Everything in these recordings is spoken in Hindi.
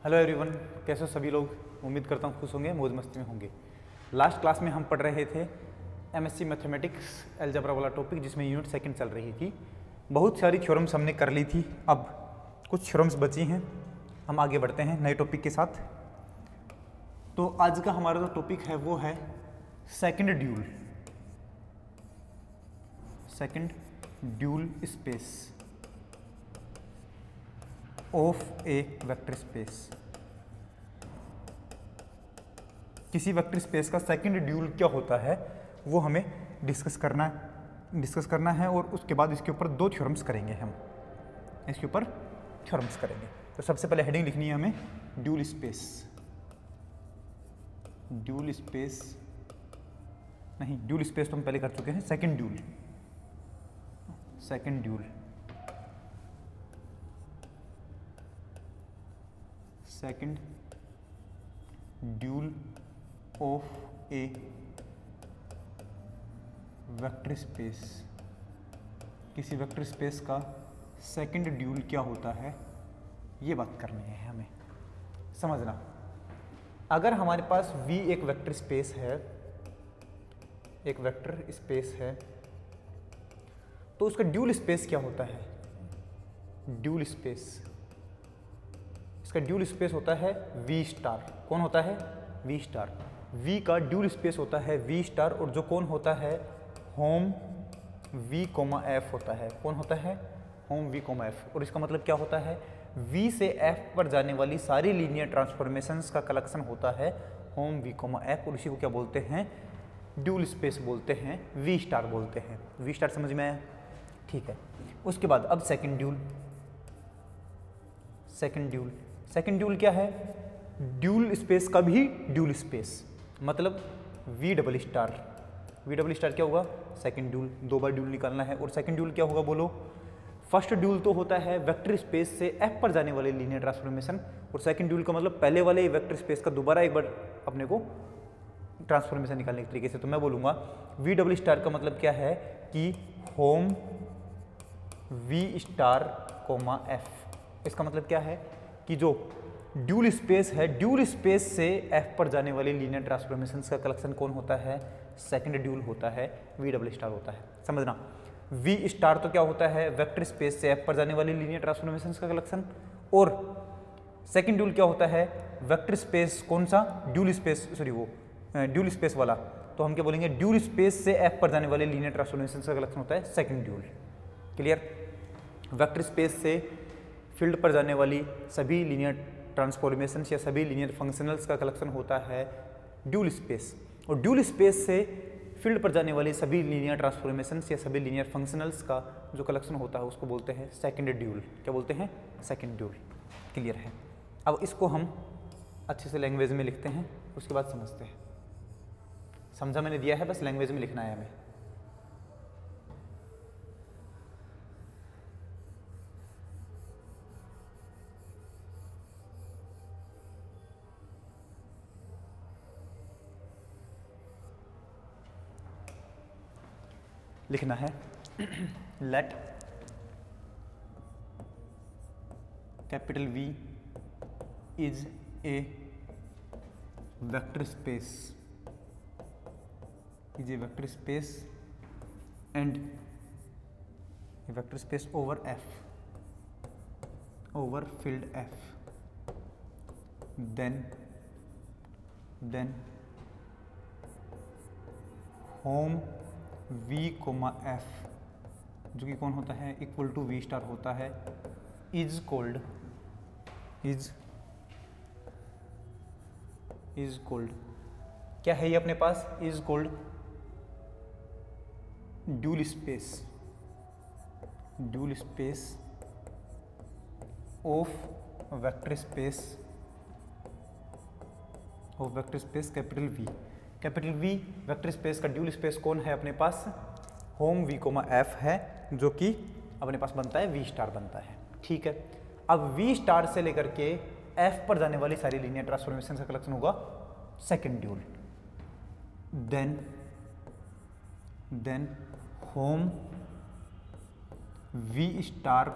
हेलो एवरीवन, कैसे हो सभी लोग। उम्मीद करता हूँ खुश होंगे, मौज मस्ती में होंगे। लास्ट क्लास में हम पढ़ रहे थे एमएससी मैथमेटिक्स अलजेब्रा वाला टॉपिक, जिसमें यूनिट सेकंड चल रही थी। बहुत सारी थ्योरम्स हमने कर ली थी, अब कुछ थ्योरम्स बची हैं। हम आगे बढ़ते हैं नए टॉपिक के साथ। तो आज का हमारा जो टॉपिक है वो है second dual space of A vector space. किसी वेक्टर स्पेस का सेकंड ड्यूल क्या होता है वो हमें डिस्कस करना है और उसके बाद इसके ऊपर दो थ्योरम्स करेंगे। हम इसके ऊपर थ्योरम्स करेंगे। तो सबसे पहले हेडिंग लिखनी है हमें ड्यूल स्पेस तो हम पहले कर चुके हैं। Second dual of A vector space. किसी वेक्टर स्पेस का सेकंड ड्यूल क्या होता है, ये बात करनी है हमें। समझना, अगर हमारे पास V एक वेक्टर स्पेस है, तो उसका ड्यूल स्पेस क्या होता है? इसका ड्यूल स्पेस होता है V स्टार। कौन होता है? V star. V का ड्यूल स्पेस होता है V स्टार, और जो कौन होता है? होम V, F होता है। कौन होता है? Home V, F। और इसका मतलब क्या होता है? V से F पर जाने वाली सारी लीनियर ट्रांसफॉर्मेशंस का कलेक्शन होता है होम V, F, और इसी को क्या बोलते हैं? ड्यूल स्पेस बोलते हैं, V स्टार बोलते हैं। V स्टार समझ में आया? ठीक है। उसके बाद अब सेकंड ड्यूल क्या है? ड्यूल स्पेस का भी ड्यूल स्पेस, मतलब V डबल स्टार क्या होगा? Second dual. दो बार ड्यूल निकालना है। और सेकंड ड्यूल क्या होगा बोलो? फर्स्ट ड्यूल तो होता है वेक्टर स्पेस से F पर जाने वाले लीनियर ट्रांसफॉर्मेशन, और सेकंड ड्यूल का मतलब पहले वाले वेक्टर स्पेस का दोबारा एक बार अपने को ट्रांसफॉर्मेशन निकालने के तरीके से। तो मैं बोलूँगा V डबल स्टार का मतलब क्या है कि होम V स्टार F। इसका मतलब क्या है कि जो ड्यूल स्पेस है, ड्यूल स्पेस से F पर जाने वाले लीनियर ट्रांसफॉर्मेशंस का कलेक्शन कौन होता है? सेकंड ड्यूल होता है, V डबल स्टार होता है। समझना, V स्टार तो क्या होता है? वेक्टर स्पेस से F पर जाने वाली लीनियर ट्रांसफॉर्मेशंस का कलेक्शन। और सेकंड ड्यूल क्या होता है? वेक्टर स्पेस कौन सा? ड्यूल स्पेस वाला। तो हम क्या बोलेंगे? ड्यूल स्पेस से F पर जाने वाले लीनियर ट्रांसफॉर्मेशंस का कलेक्शन होता है second dual. Clear? Vector space से फील्ड पर जाने वाली सभी लीनियर ट्रांसफॉर्मेशंस या सभी लीनियर फंक्शनल्स का कलेक्शन होता है ड्यूल स्पेस, और ड्यूल स्पेस से फील्ड पर जाने वाली सभी लीनियर ट्रांसफॉर्मेशंस या सभी लीनियर फंक्शनल्स का जो कलेक्शन होता है उसको बोलते हैं सेकंड ड्यूल। क्या बोलते हैं? Second dual. क्लियर है? अब इसको हम अच्छे से लैंग्वेज में लिखते हैं, उसके बाद समझते हैं। समझा मैंने दिया है, बस लैंग्वेज में लिखना है हमें। लिखना है let capital V is a vector space and a vector space over field F, then hom V, F, जो कि कौन होता है? इक्वल टू V स्टार होता है, इज कोल्ड क्या है ये अपने पास? Is called dual space of vector space capital V vector space का ड्यूल स्पेस कौन है अपने पास? होम V, F है, जो कि अपने पास बनता है V स्टार बनता है। ठीक है। अब V स्टार से लेकर के F पर जाने वाली सारी लीनियर ट्रांसफॉर्मेशन का कलेक्शन होगा second dual. Then hom V star,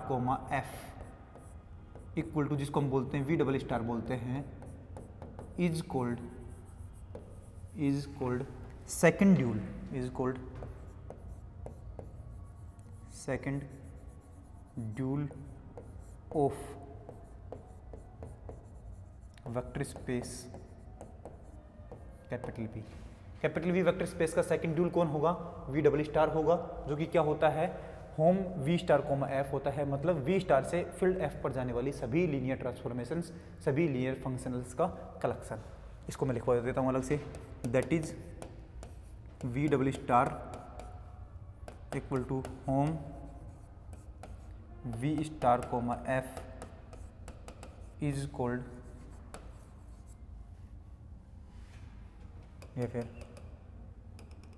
F, equal to, जिसको हम बोलते हैं वी डबल स्टार बोलते हैं, is called second dual, is called second dual of vector space capital V. Capital V vector space का सेकंड ड्यूल कौन होगा? वी डबल स्टार होगा, जो कि क्या होता है, hom V star comma F होता है। मतलब वी स्टार से फील्ड एफ पर जाने वाली सभी लीनियर ट्रांसफॉर्मेशंस, सभी लीनियर फंक्शनल्स का कलेक्शन। इसको मैं लिखवा देता हूँ अलग से, that is V double star equal to hom V star comma F is called, या फिर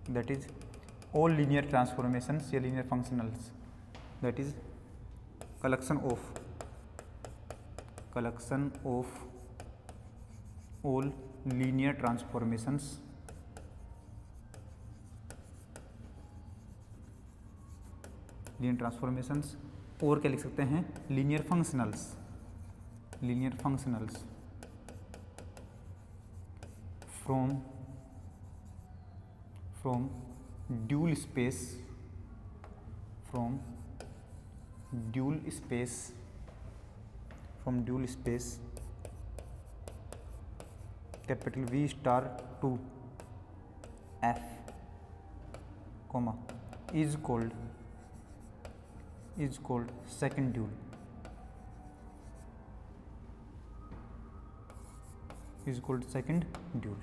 that is all linear transformations या linear functionals, that is collection of all linear transformations और क्या लिख सकते हैं, linear functionals from dual space capital V star to F comma is called second dual,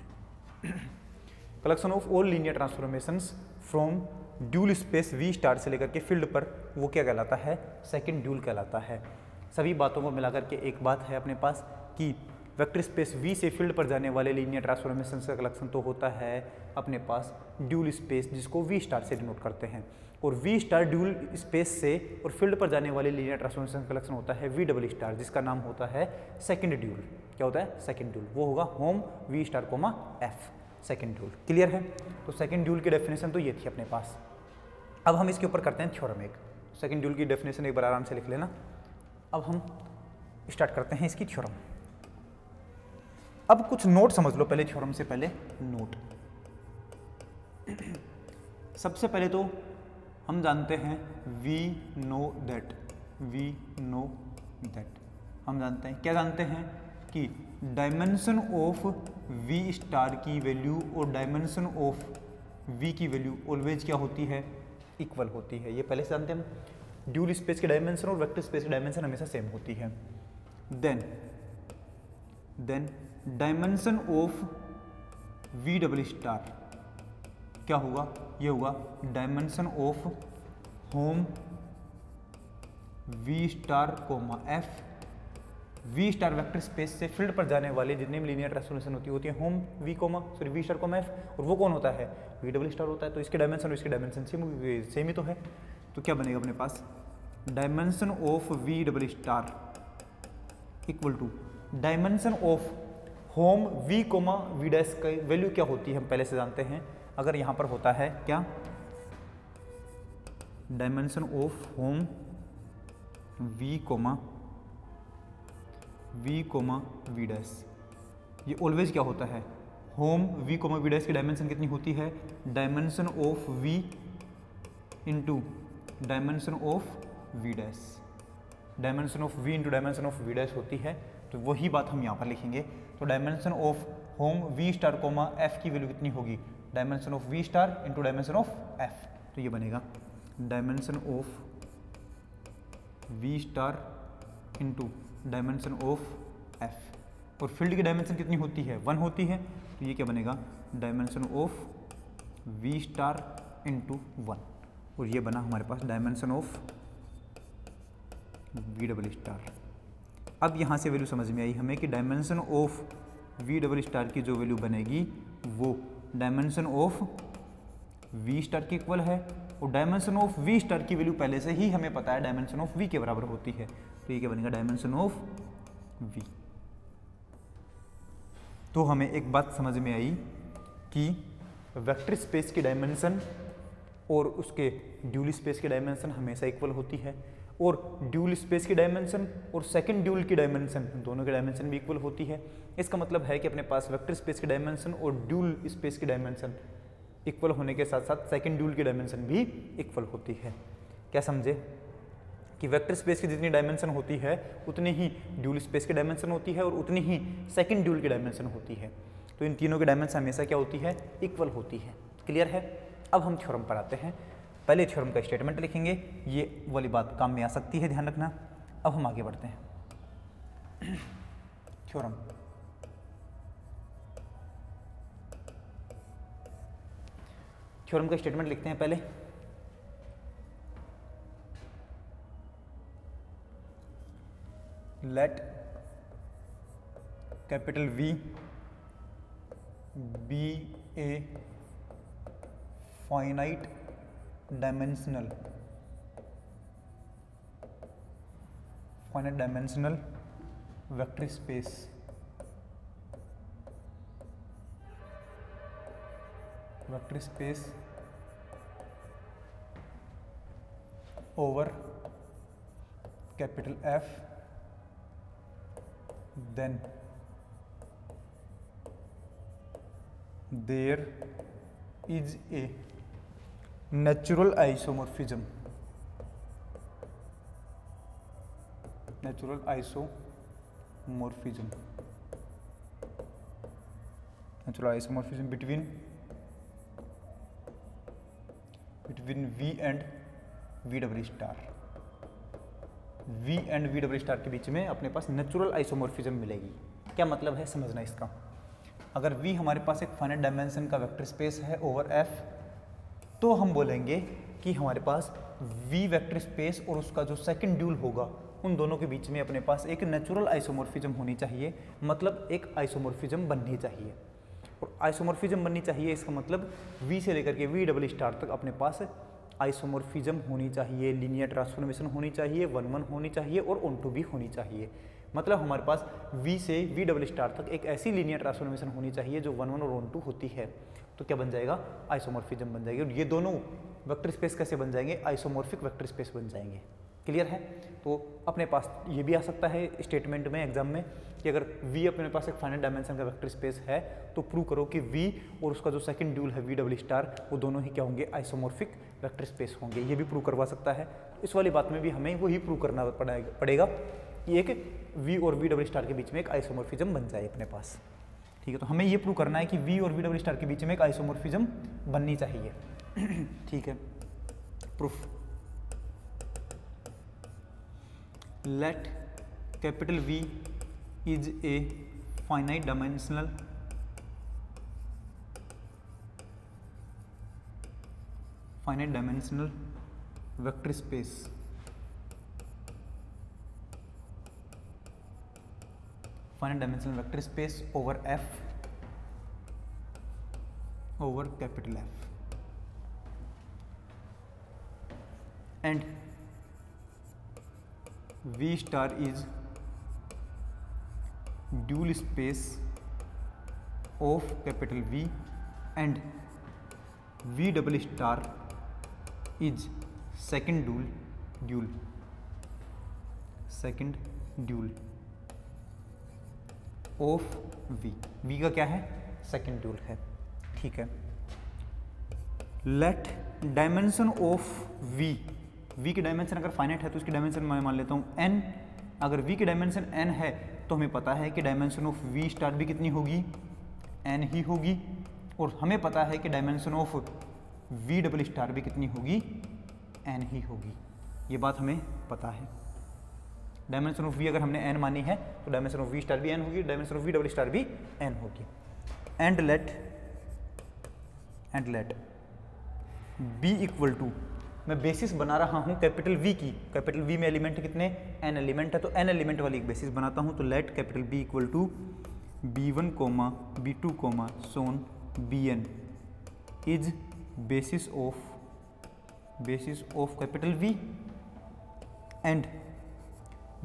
collection of all linear transformations from dual space V star से लेकर के फील्ड पर, वो क्या कहलाता है, सेकंड ड्यूल कहलाता है। सभी बातों को मिलाकर के एक बात है अपने पास कि वेक्टर स्पेस वी से फील्ड पर जाने वाले लीनियर ट्रांसफॉर्मेशंस का कलेक्शन तो होता है अपने पास ड्यूल स्पेस, जिसको वी स्टार से डिनोट करते हैं, और वी स्टार ड्यूल स्पेस से और फील्ड पर जाने वाले लीनियर ट्रांसफॉर्मेशन का कलेक्शन होता है वी डबल स्टार, जिसका नाम होता है सेकंड ड्यूल। क्या होता है, सेकंड ड्यूल। वो होगा hom V star comma F, second dual. Clear है? तो सेकंड ड्यूल की डेफिनेशन तो ये थी अपने पास। अब हम इसके ऊपर करते हैं थ्योरम। एक सेकंड ड्यूल की डेफिनेशन एक बार आराम से लिख लेना। अब हम स्टार्ट करते हैं इसकी थ्योरम। अब कुछ नोट समझ लो पहले, थ्योरम से पहले नोट। सबसे पहले तो हम जानते हैं वी नो दैट, हम जानते हैं, क्या जानते हैं कि डायमेंशन ऑफ वी स्टार की वैल्यू और डायमेंशन ऑफ वी की वैल्यू ऑलवेज क्या होती है, इक्वल होती है। ये पहले से जानते हैं हम। ड्यूल स्पेस की डायमेंशन और वेक्टर स्पेस की डायमेंशन हमेशा सेम होती है। Then dimension of V double star क्या होगा, ये होगा dimension of hom V star comma F. V star vector space से फील्ड पर जाने वाले जितने भी लीनियर ट्रांसफॉर्मेशन होती है hom V star comma F, और वो कौन होता है, वी डबल स्टार होता है। तो इसके डायमेंशन और इसके डायमेंशन सेम ही तो है। तो क्या बनेगा अपने पास, dimension of V double star equal to dimension of hom V comma V dash का वैल्यू क्या होती है हम पहले से जानते हैं। अगर यहाँ पर होता है क्या, dimension of hom V comma V dash, ये ऑलवेज क्या होता है, hom V comma V dash की डायमेंशन कितनी होती है, dimension of V into dimension of V dash, dimension of V into dimension of V dash होती है। तो वही बात हम यहाँ पर लिखेंगे। तो dimension of hom V star comma F की वैल्यू कितनी होगी, dimension of V star into dimension of F. तो ये बनेगा dimension of V star into dimension of F, और फील्ड की डायमेंशन कितनी होती है, 1 होती है। तो ये क्या बनेगा, dimension of V star into 1, और ये बना हमारे पास dimension of V double star. अब यहाँ से वैल्यू समझ में आई हमें कि dimension of V double star की जो वैल्यू बनेगी वो डायमेंशन ऑफ वी स्टार के इक्वल है, और डायमेंशन ऑफ वी स्टार की वैल्यू पहले से ही हमें पता है डायमेंशन ऑफ वी के बराबर होती है। तो ये क्या बनेगा, डायमेंशन ऑफ वी। तो हमें एक बात समझ में आई कि वेक्टर स्पेस की डायमेंशन और उसके ड्यूल स्पेस की डायमेंशन हमेशा इक्वल होती है, और ड्यूल स्पेस की डायमेंशन और सेकंड ड्यूल की डायमेंशन, दोनों की डायमेंशन भी इक्वल होती है। इसका मतलब है कि अपने पास वेक्टर स्पेस की डायमेंशन और ड्यूल स्पेस की डायमेंशन इक्वल होने के साथ साथ सेकंड ड्यूल की डायमेंशन भी इक्वल होती है। क्या समझे कि वेक्टर स्पेस की जितनी डायमेंशन होती है उतनी ही ड्यूल स्पेस की डायमेंशन होती है और उतनी ही सेकंड ड्यूल की डायमेंशन होती है। तो इन तीनों की डायमेंशन हमेशा क्या होती है, इक्वल होती है। क्लियर है। अब हम थ्योरम पर आते हैं। पहले थ्योरम का स्टेटमेंट लिखेंगे, ये वाली बात काम में आ सकती है, ध्यान रखना। अब हम आगे बढ़ते हैं। थ्योरम, थ्योरम का स्टेटमेंट लिखते हैं पहले। Let capital V be a finite dimensional vector space over capital F, then there is a natural isomorphism, between V and V double star. V and V double star के बीच में अपने पास नेचुरल आइसोमॉर्फिज्म मिलेगी। क्या मतलब है समझना इसका। अगर V हमारे पास एक फाइनाइट डायमेंशन का वेक्टर स्पेस है ओवर F, तो हम बोलेंगे कि हमारे पास V वेक्टर स्पेस और उसका जो सेकंड ड्यूल होगा उन दोनों के बीच में अपने पास एक नेचुरल आइसोमॉर्फिज्म होनी चाहिए, मतलब एक आइसोमॉर्फिज्म बननी चाहिए। और आइसोमॉर्फिज्म बननी चाहिए इसका मतलब V से लेकर के V डबल स्टार तक अपने पास आइसोमॉर्फिज्म होनी चाहिए, लीनियर ट्रांसफॉर्मेशन होनी चाहिए, 1-1 होनी चाहिए और ऑन टू भी होनी चाहिए। मतलब हमारे पास V से V डबल स्टार तक एक ऐसी लीनियर ट्रांसफॉर्मेशन होनी चाहिए जो 1-1 और ऑन टू होती है। तो क्या बन जाएगा, आइसोमॉर्फिज्म बन जाएगी। और ये दोनों वेक्टर स्पेस कैसे बन जाएंगे, आइसोमॉर्फिक वेक्टर स्पेस बन जाएंगे। क्लियर है। तो अपने पास ये भी आ सकता है स्टेटमेंट में एग्जाम में कि अगर V अपने पास एक फाइनाइट डायमेंशन का वेक्टर स्पेस है तो प्रूव करो कि V और उसका जो सेकंड ड्यूल है V डबल स्टार, वो दोनों ही क्या होंगे, आइसोमॉर्फिक वेक्टर स्पेस होंगे। ये भी प्रूव करवा सकता है। इस वाली बात में भी हमें वही प्रूव करना पड़ेगा कि एक V और V डबल स्टार के बीच में एक आइसोमॉर्फिज्म बन जाए अपने पास। ठीक है। तो हमें ये प्रूव करना है कि V और V डबल स्टार के बीच में एक आइसोमॉर्फिज्म बननी चाहिए। ठीक है। Proof, let capital V is a finite dimensional vector space over F over capital F, and V star is dual space of capital V and V double star is second dual of V। V का क्या है, सेकंड ड्यूल है। ठीक है। लेट डायमेंशन ऑफ V की डायमेंशन अगर फाइनाइट है तो उसकी डायमेंशन मैं मान लेता हूँ n। अगर V की डायमेंशन n है तो हमें पता है कि डायमेंशन ऑफ V स्टार भी कितनी होगी, n ही होगी। और हमें पता है कि dimension of V double star भी कितनी होगी, n ही होगी। ये बात हमें पता है। डायमेंशन ऑफ V अगर हमने n मानी है तो डायमेंशन ऑफ V स्टार भी n होगी, dimension of V double star भी n होगी। And let B equal to, मैं बेसिस बना रहा हूँ कैपिटल V की। कैपिटल V में एलिमेंट कितने, n एलिमेंट है, तो n एलिमेंट वाली एक बेसिस बनाता हूँ। तो let capital B equal to B1, B2, so on Bn is basis of capital V। And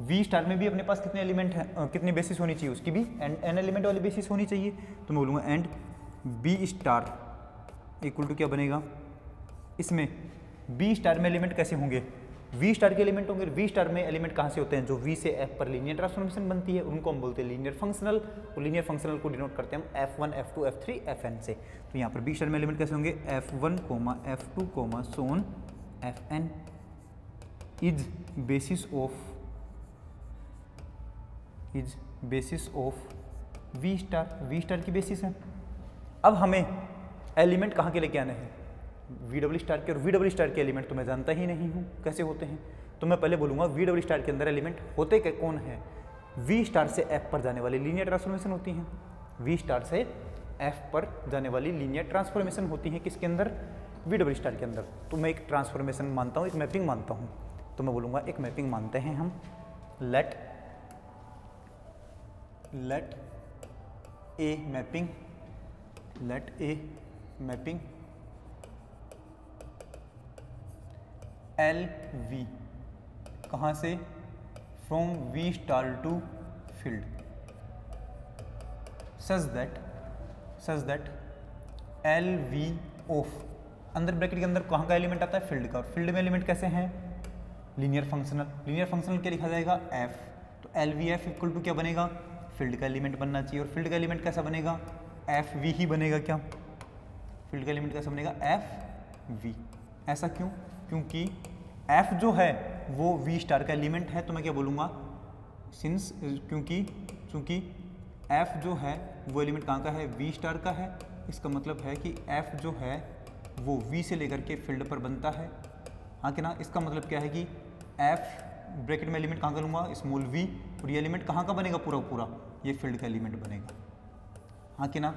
V star में भी अपने पास कितने एलिमेंट हैं, कितनी बेसिस होनी चाहिए, उसकी भी n एलिमेंट वाली बेसिस होनी चाहिए। तो मैं बोलूँगा and B star equal to क्या बनेगा, इसमें बी स्टार में एलिमेंट कैसे होंगे, वी स्टार के एलिमेंट होंगे। वी स्टार में एलिमेंट कहाँ से होते हैं, जो वी से एफ पर लीनियर ट्रांसफॉर्मेशन बनती है उनको हम बोलते हैं लीनियर फंक्शनल, और लीनियर फंक्शनल को डिनोट करते हैं हम F1, F2, F3, Fn से। तो यहाँ पर बी स्टार में एलिमेंट कैसे होंगे, F1, F2, so on Fn is basis of V star की बेसिस है। अब हमें एलिमेंट कहाँ के लेके आने हैं, वी डबल स्टार के, और वी डबल स्टार के एलिमेंट तो मैं जानता ही नहीं हूँ कैसे होते हैं। तो मैं पहले बोलूँगा वी डबल स्टार के अंदर एलिमेंट होते क्या कौन है, वी स्टार से एफ पर जाने वाली लीनियर ट्रांसफॉर्मेशन होती हैं। वी स्टार से एफ पर जाने वाली लीनियर ट्रांसफॉर्मेशन होती है किसके अंदर, वी डबल स्टार के अंदर। तो मैं एक ट्रांसफॉर्मेशन मानता हूँ, एक मैपिंग मानता हूँ। तो मैं बोलूँगा एक मैपिंग मानते हैं हम, let a mapping L V, कहाँ से, from V star to field, such that L V of, अंदर ब्रैकेट के अंदर कहाँ का एलिमेंट आता है, फील्ड का। फील्ड में एलिमेंट कैसे हैं, लीनियर फंक्शनल क्या लिखा जाएगा, एफ। तो L V F equal to क्या बनेगा, फील्ड का एलिमेंट बनना चाहिए। और फील्ड का एलिमेंट कैसा बनेगा, एफ वी ही बनेगा। क्या फील्ड का एलिमेंट कैसा बनेगा, एफ वी। ऐसा क्यों, क्योंकि एफ जो है वो वी स्टार का एलिमेंट है। तो मैं क्या बोलूँगा, क्योंकि एफ जो है वो एलिमेंट कहाँ का है, वी स्टार का है। इसका मतलब है कि एफ जो है वो वी से लेकर के फील्ड पर बनता है, हाँ कि ना। इसका मतलब क्या है कि एफ ब्रैकेट में एलिमेंट कहाँ का लूँगा, स्मॉल वी, और ये एलिमेंट कहाँ का बनेगा, पूरा ये फील्ड का एलिमेंट बनेगा, हाँ कि ना।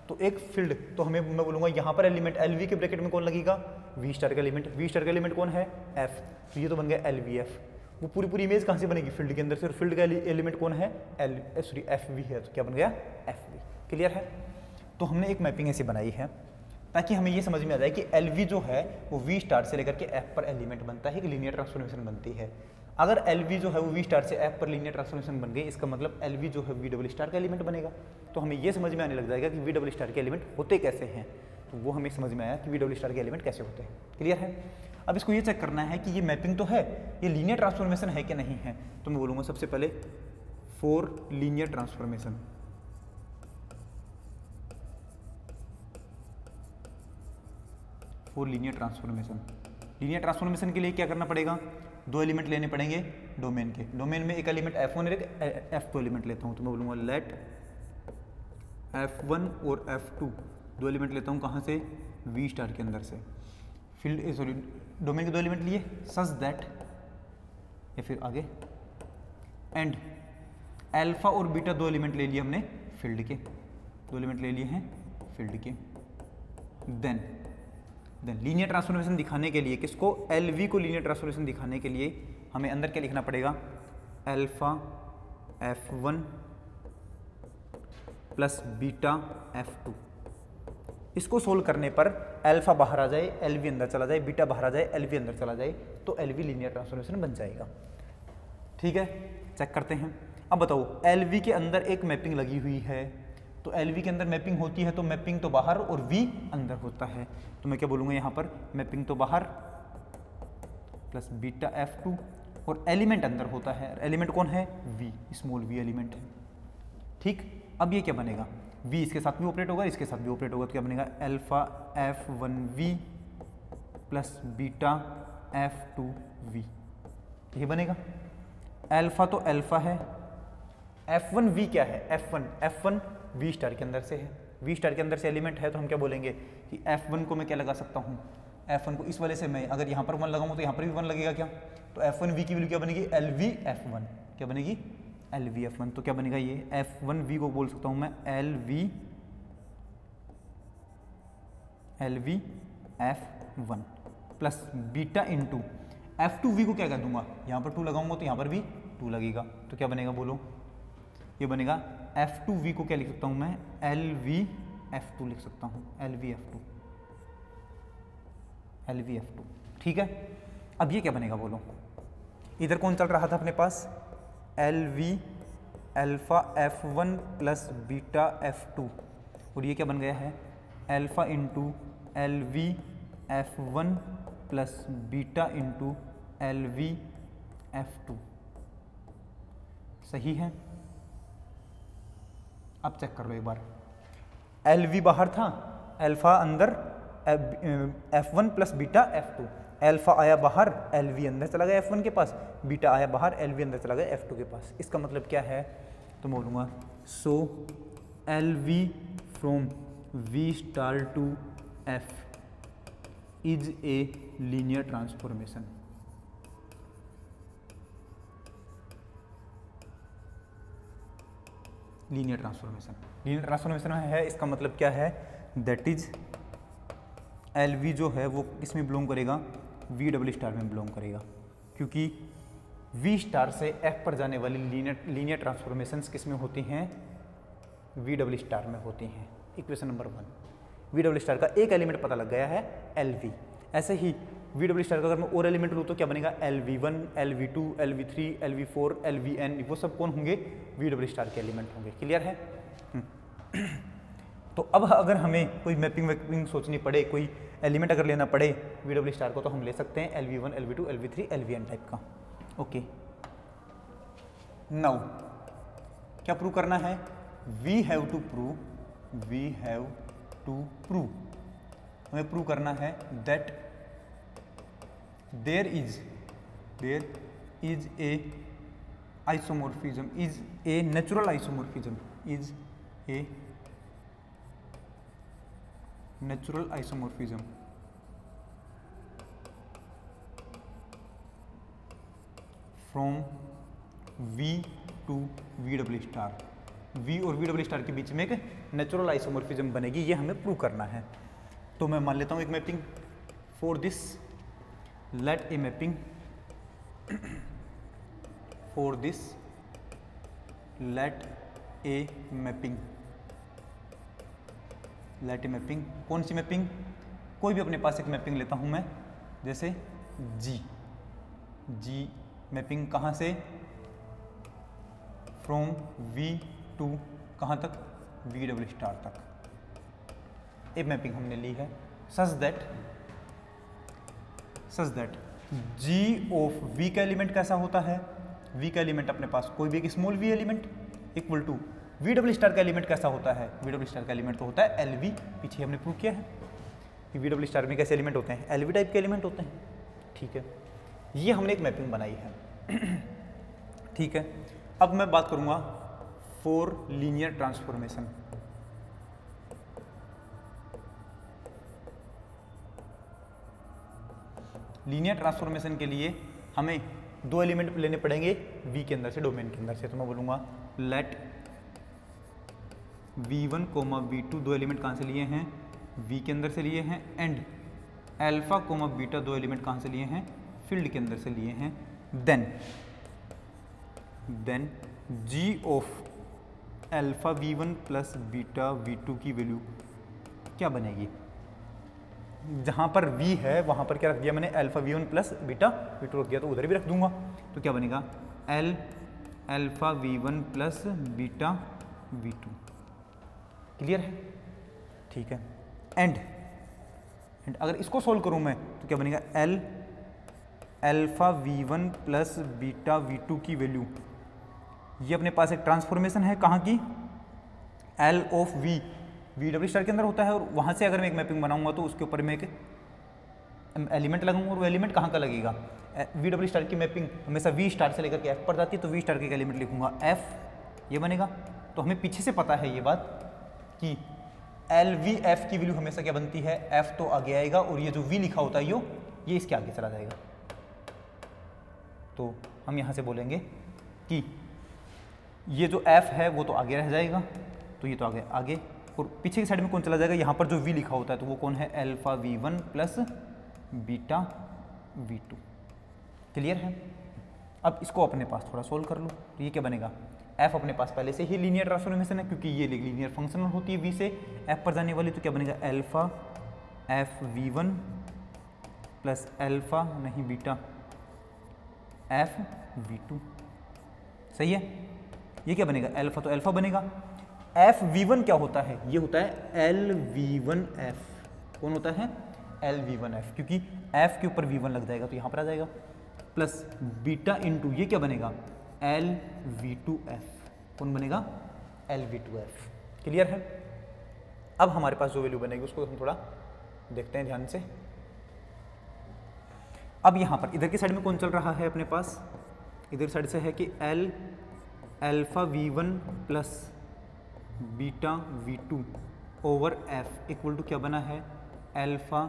तो एक फील्ड, तो हमें मैं बोलूँगा यहाँ पर एलिमेंट एल वी के ब्रैकेट में कौन लगेगा, वी स्टार का एलिमेंट। वी स्टार का एलिमेंट कौन है, एफ। तो ये तो बन गया एल वी एफ। वो पूरी इमेज कहाँ से बनेगी, फील्ड के अंदर से। और फील्ड का एलिमेंट कौन है, एफ वी है। तो क्या बन गया, एफ वी। क्लियर है। तो हमने एक मैपिंग ऐसी बनाई है ताकि हमें ये समझ में आ जाए कि एल वी जो है वो वी स्टार से लेकर के एफ पर एलिमेंट बनता है, एक लीनियर ट्रांसफॉर्मेशन बनती है। अगर एल वी जो है वो वी स्टार से एफ पर लीनियर ट्रांसफॉर्मेशन बन गई, इसका मतलब एल वी जो है वी डबल स्टार का एलिमेंट बनेगा। तो हमें ये समझ में आने लग जाएगा कि वी डबल स्टार के एलिमेंट होते कैसे हैं। तो वो हमें समझ में आया कि वी डबल स्टार के एलिमेंट कैसे होते हैं। क्लियर है। अब इसको ये चेक करना है कि ये मैपिंग तो है, ये लीनियर ट्रांसफॉर्मेशन है कि नहीं है। तो मैं बोलूँगा सबसे पहले for linear transformation, linear transformation के लिए क्या करना पड़ेगा, दो एलिमेंट लेने पड़ेंगे डोमेन के। डोमेन में एक एलिमेंट F1 और एक F2 एलिमेंट लेता हूँ। तो मैं बोलूँगा लेट F1 और F2 दो एलिमेंट लेता हूँ, कहाँ से, वी स्टार के अंदर से। डोमेन के दो एलिमेंट लिए, सच दैट, या फिर आगे, एंड अल्फा और बीटा दो एलिमेंट ले लिए हमने फील्ड के, दो एलिमेंट ले लिए हैं फील्ड के। देन लीनियर ट्रांसफॉर्मेशन दिखाने के लिए, किसको, एल वी को लीनियर ट्रांसफॉर्मेशन दिखाने के लिए हमें अंदर क्या लिखना पड़ेगा, alpha F1 plus beta F2। इसको सोल्व करने पर अल्फा बाहर आ जाए, एल वी अंदर चला जाए, बीटा बाहर आ जाए, एल वी अंदर चला जाए, तो एल वी लीनियर ट्रांसफॉर्मेशन बन जाएगा। ठीक है, चेक करते हैं। अब बताओ, एल वी के अंदर एक मैपिंग लगी हुई है, तो एल वी के अंदर मैपिंग होती है तो मैपिंग तो बाहर और वी अंदर होता है। तो मैं क्या बोलूँगा यहाँ पर, मैपिंग तो बाहर प्लस बीटा F2, और एलिमेंट अंदर होता है। एलिमेंट कौन है, वी, स्मॉल वी एलिमेंट है। ठीक, अब ये क्या बनेगा, वी इसके साथ भी ऑपरेट होगा, इसके साथ भी ऑपरेट होगा। तो क्या बनेगा, alpha F1V plus beta F2V, ये बनेगा। अल्फा तो अल्फा है, F1V क्या है, F1 वी स्टार के अंदर से है, वी स्टार के अंदर से एलिमेंट है। तो हम क्या बोलेंगे कि F1 को मैं क्या लगा सकता हूँ, F1 को इस वाले से मैं अगर यहाँ पर 1 लगाऊँ तो यहाँ पर भी 1 लगेगा क्या। तो F1V की वैल्यू क्या बनेगी, LVF1, क्या बनेगी, LVF1। तो क्या बनेगा, ये F1V को बोल सकता हूँ मैं LVF1 plus beta into F2V को क्या कर दूंगा, यहाँ पर 2 लगाऊंगा तो यहाँ पर भी 2 लगेगा। तो क्या बनेगा, बोलो, ये बनेगा F2V को क्या लिख सकता हूँ मैं, LVF2 लिख सकता हूँ, LVF2। ठीक है, अब ये क्या बनेगा, बोलो, इधर कौन चल रहा था अपने पास, LV alpha F1 plus beta F2, और ये क्या बन गया है, alpha into LV F1 plus beta into LV F2। सही है। अब चेक कर लो एक बार, LV बाहर था, अल्फा अंदर, F1 plus beta F2, alpha आया बाहर, LV अंदर चला गया F1 के पास, बीटा आया बाहर, LV अंदर चला गया F2 के पास। इसका मतलब क्या है, तो मैं बोलूँगा so LV from V star to F is a linear transformation. Linear transformation है, इसका मतलब क्या है, दैट इज LV जो है वो किस में बिलोंग करेगा, V डबल स्टार में बिलोंग करेगा, क्योंकि V स्टार से F पर जाने वाली लीनियर ट्रांसफॉर्मेशंस किस में होती हैं, V डबल स्टार में होती हैं। Equation number 1, V double star का एक एलिमेंट पता लग गया है LV। ऐसे ही V डबल स्टार का अगर मैं और एलिमेंट लूँ तो क्या बनेगा, LV1, LV2, LV3, LV4, LVN, वो सब कौन होंगे, V डबल स्टार के एलिमेंट होंगे। क्लियर है। तो अब अगर हमें कोई मैपिंग सोचनी पड़े, कोई एलिमेंट अगर लेना पड़े V डबल स्टार को, तो हम ले सकते हैं LV1, LV2, LV3, LVN type का। ओके, नाउ क्या प्रूव करना है, वी हैव टू प्रूव, हमें प्रूव करना है that there is a isomorphism, is a natural isomorphism, is a natural isomorphism from V to V double star. V और V डबल स्टार के बीच में एक नेचुरल आइसोमॉर्फिज्म बनेगी, ये हमें प्रूव करना है। तो मैं मान लेता हूँ एक mapping for this, let a mapping for this, let a mapping कौन सी मैपिंग, कोई भी अपने पास एक मैपिंग लेता हूं मैं, जैसे जी मैपिंग कहाँ से, फ्रॉम V टू कहाँ तक, V डबल स्टार तक। एक मैपिंग हमने ली है सच दैट G ऑफ V का एलिमेंट कैसा होता है, V का एलिमेंट अपने पास कोई भी एक small v element equal to V double star का एलिमेंट कैसा होता है, V डबल स्टार का एलिमेंट तो होता है LV, पीछे हमने प्रूव किया है कि V डबल स्टार में कैसे एलिमेंट होते हैं, LV टाइप के एलिमेंट होते हैं। ठीक है, ये हमने एक मैपिंग बनाई है। ठीक है, अब मैं बात करूंगा for linear transformation. Linear transformation के लिए हमें दो एलिमेंट लेने पड़ेंगे V के अंदर से, डोमेन के अंदर से। तो मैं बोलूंगा लेट V1, V2 दो एलिमेंट कहाँ से लिए हैं, V के अंदर से लिए हैं, एंड अल्फा, बीटा दो एलिमेंट कहाँ से लिए हैं, फील्ड के अंदर से लिए हैं। Then G of alpha V1 plus beta V2 की वैल्यू क्या बनेगी, जहाँ पर V है वहाँ पर क्या रख दिया मैंने, alpha V1 plus beta V2 रख दिया, तो उधर भी रख दूंगा। तो क्या बनेगा, alpha V1 plus beta V2। Clear है। ठीक है, एंड अगर इसको सोल्व करूँ मैं तो क्या बनेगा, alpha V1 plus beta V2 की वैल्यू, ये अपने पास एक ट्रांसफॉर्मेशन है कहाँ की, L of V double star के अंदर होता है, और वहाँ से अगर मैं एक मैपिंग बनाऊंगा तो उसके ऊपर मैं एक एलिमेंट लगाऊंगा, और वो एलिमेंट कहाँ का लगेगा, V डबल स्टार की मैपिंग हमेशा V स्टार से लेकर के F पर जाती है, तो V स्टार के एक एलिमेंट लिखूंगा F, ये बनेगा। तो हमें पीछे से पता है ये बात कि LVF की वैल्यू हमेशा क्या बनती है, F तो आगे आएगा, और ये जो V लिखा होता है ये इसके आगे चला जाएगा। तो हम यहाँ से बोलेंगे कि ये जो F है वो तो आगे रह जाएगा, तो ये तो आगे, और पीछे की साइड में कौन चला जाएगा, यहाँ पर जो V लिखा होता है तो वो कौन है, alpha V1 plus beta V2। Clear है। अब इसको अपने पास थोड़ा सोल्व कर लो, तो ये क्या बनेगा, F अपने पास पहले से ही लीनियर ट्रांसफॉर्मेशन है, क्योंकि ये लीनियर फंक्शनल होती है V से F पर जाने वाली, तो क्या बनेगा, alpha F V1 plus alpha नहीं बीटा F V2। सही है, ये क्या बनेगा, अल्फा तो अल्फा बनेगा, F V1 क्या होता है, ये होता है LV1F। कौन होता है, LV1F, क्योंकि F के ऊपर V1 लग जाएगा तो यहाँ पर आ जाएगा, प्लस बीटा इंटू ये क्या बनेगा LV2F। कौन बनेगा LV2F। क्लियर है। अब हमारे पास जो वैल्यू बनेगी उसको हम थोड़ा देखते हैं ध्यान से। अब यहाँ पर इधर की साइड में कौन चल रहा है अपने पास, इधर साइड से है कि L alpha V1 plus beta V2 over F equal to क्या बना है alpha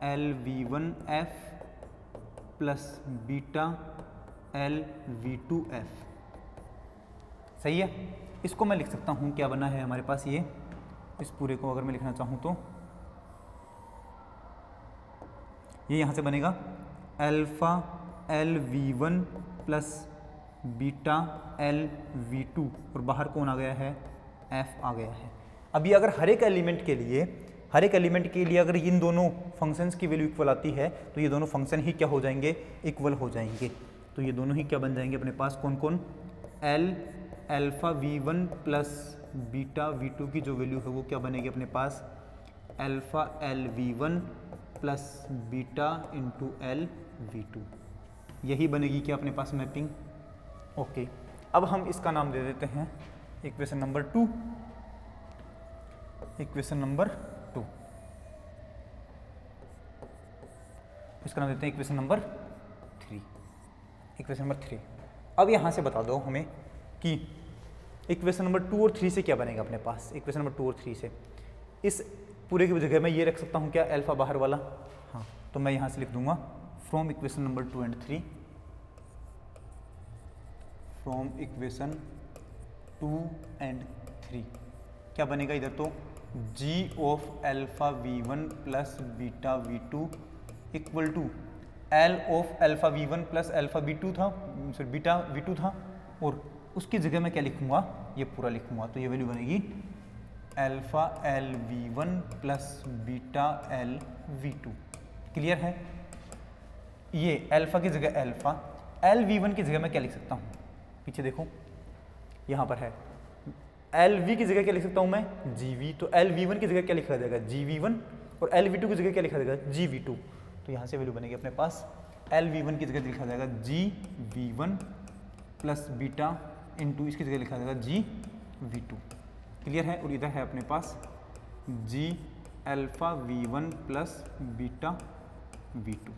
LV1F plus beta LV2F। सही है। इसको मैं लिख सकता हूँ, क्या बना है हमारे पास ये, इस पूरे को अगर मैं लिखना चाहूँ तो ये यहाँ से बनेगा alpha LV1 plus beta LV2 और बाहर कौन आ गया है F आ गया है। अभी अगर हर एक एलिमेंट के लिए अगर इन दोनों फंक्शंस की वैल्यू इक्वल आती है तो ये दोनों फंक्शन ही क्या हो जाएंगे, इक्वल हो जाएंगे। तो ये दोनों ही क्या बन जाएंगे अपने पास, कौन कौन, L alpha V1 plus beta V2 की जो वैल्यू है वो क्या बनेगी अपने पास alpha LV1 plus beta into LV2। यही बनेगी क्या अपने पास मैपिंग। ओके, अब हम इसका नाम दे देते हैं इक्वेशन नंबर 2। इक्वेशन नंबर 2 इसका नाम देते हैं इक्वेशन नंबर 3। Equation number 3। अब यहाँ से बता दो हमें कि इक्वेशन नंबर 2 और 3 से क्या बनेगा अपने पास। इक्वेशन नंबर 2 और 3 से इस पूरे की जगह मैं ये रख सकता हूँ क्या, अल्फा बाहर वाला। हाँ, तो मैं यहाँ से लिख दूंगा from equation number 2 and 3, from equation 2 and 3 क्या बनेगा इधर, तो g of alpha V1 plus beta V2 equal to L of alpha V1 plus alpha B2 था, सॉरी बीटा V2 था, और उसकी जगह मैं क्या लिखूंगा, ये पूरा लिखूंगा। तो ये वैल्यू बनेगी alpha LV1 plus beta LV2। Clear है। ये अल्फा की जगह अल्फा, LV1 की जगह मैं क्या लिख सकता हूँ, पीछे देखो यहाँ पर है LV की जगह क्या लिख सकता हूँ मैं GV। तो LV1 की जगह क्या लिखा जाएगा GV1 और LV2 की जगह क्या लिखा जाएगा GV2। तो यहाँ से वैल्यू बनेगी अपने पास LV1 की जगह लिखा जाएगा GV1 प्लस बीटा इंटू इसकी जगह लिखा जाएगा GV2। क्लियर है। और इधर है अपने पास G alpha V1 plus beta V2।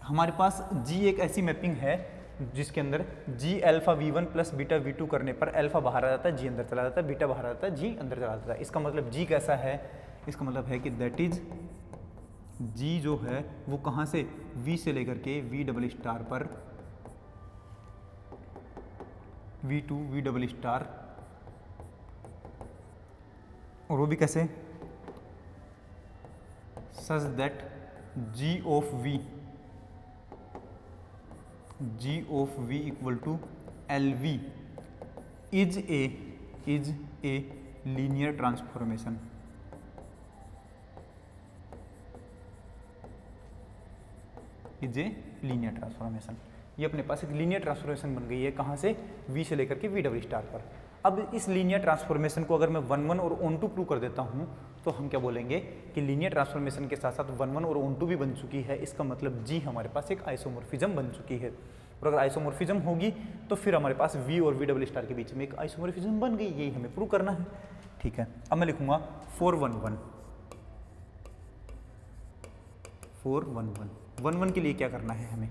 हमारे पास G एक ऐसी मैपिंग है जिसके अंदर G alpha V1 plus beta V2 करने पर अल्फा बाहर आ जाता है, G अंदर चला जाता है, बीटा बाहर आ जाता है, G अंदर चला जाता है। इसका मतलब G कैसा है, इसका मतलब है कि दैट इज G जो है वो कहाँ से, V से लेकर के V डबल स्टार पर V2 V डबल स्टार, और वो भी कैसे, such that G of V equal to LV is a linear transformation. Is a linear transformation. ये अपने पास एक लीनियर ट्रांसफॉर्मेशन बन गई है, कहाँ से, V से लेकर के V डबल स्टार पर। अब इस लीनियर ट्रांसफॉर्मेशन को अगर मैं 1 1 और ऑन टू प्रूव कर देता हूँ तो हम क्या बोलेंगे कि लीनियर ट्रांसफॉर्मेशन के साथ साथ 1 1 और ऑन टू भी बन चुकी है। इसका मतलब G हमारे पास एक आइसोमॉर्फिज्म बन चुकी है, और अगर आइसोमॉर्फिज्म होगी तो फिर हमारे पास V और V डबल स्टार के बीच में एक आइसोमॉर्फिज्म बन गई। यही हमें प्रूव करना है। ठीक है, अब मैं लिखूंगा 4 1 1 4 1 1 1 1 के लिए क्या करना है हमें,